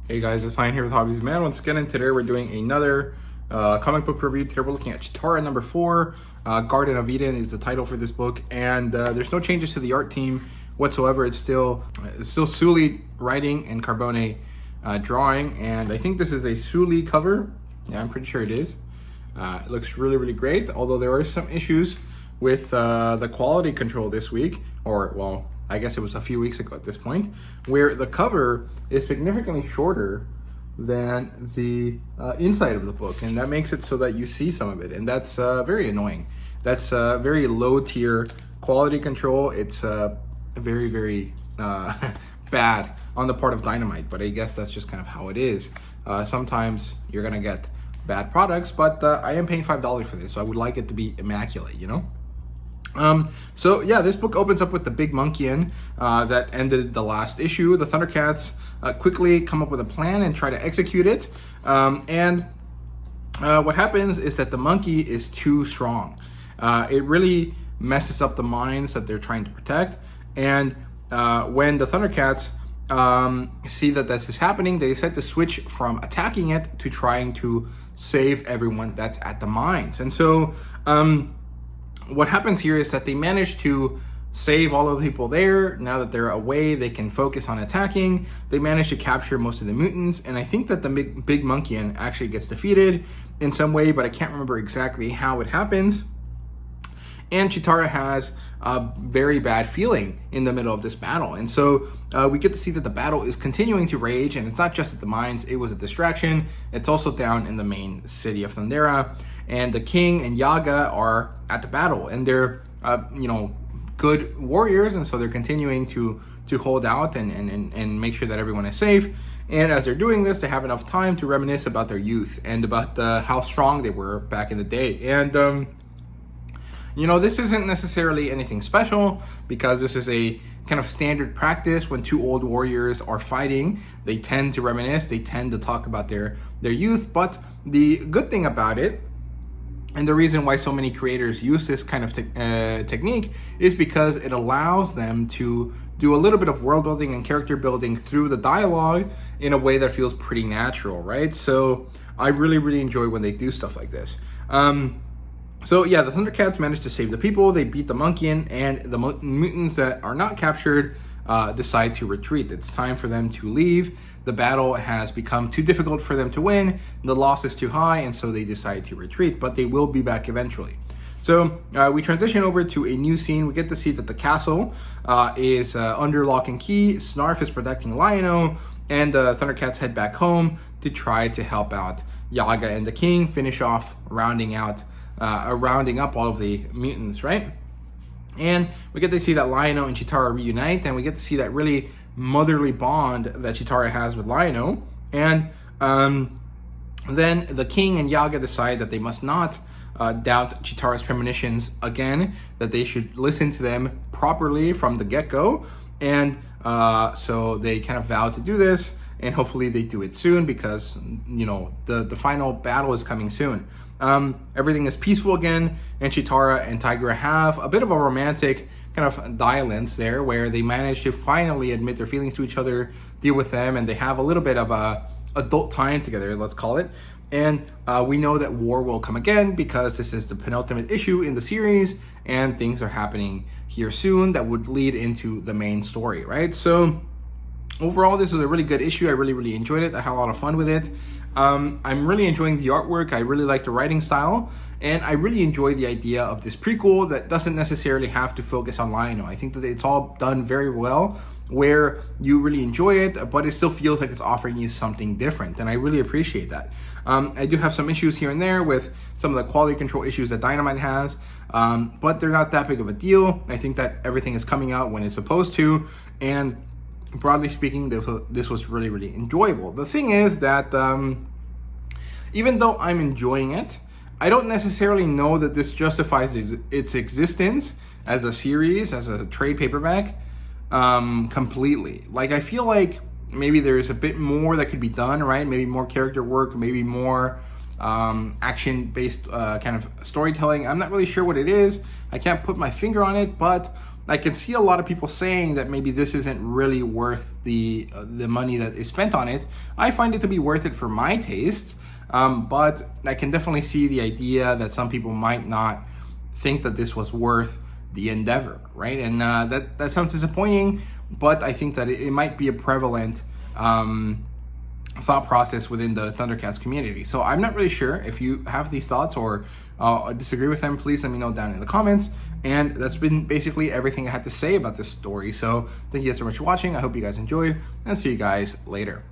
Hey guys, it's Ryan here with HobbiesofaMan once again, and today we're doing another comic book review. Today we're looking at Cheetara number 4. Garden of Eden is the title for this book, and there's no changes to the art team whatsoever. It's still Sully writing and Carbone drawing, and I think this is a Sully cover. Yeah, I'm pretty sure it is. It looks really great, although there are some issues with the quality control this week, or well, I guess it was a few weeks ago at this point, where the cover is significantly shorter than the inside of the book, and that makes it so that you see some of it, and that's very annoying. That's very low tier quality control. It's very bad on the part of Dynamite, but I guess that's just kind of how it is. Sometimes you're gonna get bad products, but I am paying $5 for this, so I would like it to be immaculate, you know? So yeah, this book opens up with the big monkey in that ended the last issue. The Thundercats quickly come up with a plan and try to execute it. And what happens is that the monkey is too strong. It really messes up the mines that they're trying to protect. And when the Thundercats see that this is happening, they decide to switch from attacking it to trying to save everyone that's at the mines. And so what happens here is that they manage to save all of the people there. Now that they're away, they can focus on attacking. They manage to capture most of the mutants, and I think that the big monkey actually gets defeated in some way, but I can't remember exactly how it happens. And Cheetara has a very bad feeling in the middle of this battle, and so we get to see that the battle is continuing to rage, and it's not just at the mines. It was a distraction. It's also down in the main city of Thundera, and the king and Yaga are at the battle, and they're good warriors, and so they're continuing to hold out and make sure that everyone is safe. And as they're doing this, they have enough time to reminisce about their youth and about how strong they were back in the day. And this isn't necessarily anything special, because this is a kind of standard practice when two old warriors are fighting. They tend to reminisce, they tend to talk about their youth. But the good thing about it, and the reason why so many creators use this kind of technique, is because it allows them to do a little bit of world building and character building through the dialogue in a way that feels pretty natural, right? So I really enjoy when they do stuff like this. So yeah, the Thundercats managed to save the people. They beat the monkey in, and the mutants that are not captured decide to retreat. It's time for them to leave. The battle has become too difficult for them to win. The loss is too high, and so they decide to retreat, but they will be back eventually. So we transition over to a new scene. We get to see that the castle is under lock and key. Snarf is protecting Lion-O, and the Thundercats head back home to try to help out Yaga and the king, finish off rounding up all of the mutants, right? And we get to see that Lion-O and Cheetara reunite, and we get to see that really motherly bond that Cheetara has with Lion-O. And then the king and Yaga decide that they must not doubt Cheetara's premonitions again, that they should listen to them properly from the get-go. And so they kind of vow to do this, and hopefully they do it soon, because the final battle is coming soon. Everything is peaceful again, and Cheetara and Tigra have a bit of a romantic kind of dalliance there, where they manage to finally admit their feelings to each other, deal with them, and they have a little bit of a adult time together, let's call it. And we know that war will come again, because this is the penultimate issue in the series, and things are happening here soon that would lead into the main story, right? So overall, this is a really good issue. I really enjoyed it. I had a lot of fun with it. I'm really enjoying the artwork. I really like the writing style, and I really enjoy the idea of this prequel that doesn't necessarily have to focus on Lion-O. I think that it's all done very well, where you really enjoy it, but it still feels like it's offering you something different, and I really appreciate that. I do have some issues here and there with some of the quality control issues that Dynamite has, but they're not that big of a deal. I think that everything is coming out when it's supposed to, and broadly speaking, this was really enjoyable. The thing is that even though I'm enjoying it, I don't necessarily know that this justifies its existence as a series, as a trade paperback, completely. Like, I feel like maybe there's a bit more that could be done, right? Maybe more character work, maybe more action-based kind of storytelling. I'm not really sure what it is. I can't put my finger on it, but I can see a lot of people saying that maybe this isn't really worth the money that is spent on it. I find it to be worth it for my taste, but I can definitely see the idea that some people might not think that this was worth the endeavor, right? And that sounds disappointing, but I think that it might be a prevalent thought process within the Thundercats community. So I'm not really sure. If you have these thoughts or disagree with them, please let me know down in the comments. And that's been basically everything I had to say about this story. So thank you guys so much for watching. I hope you guys enjoyed, and see you guys later.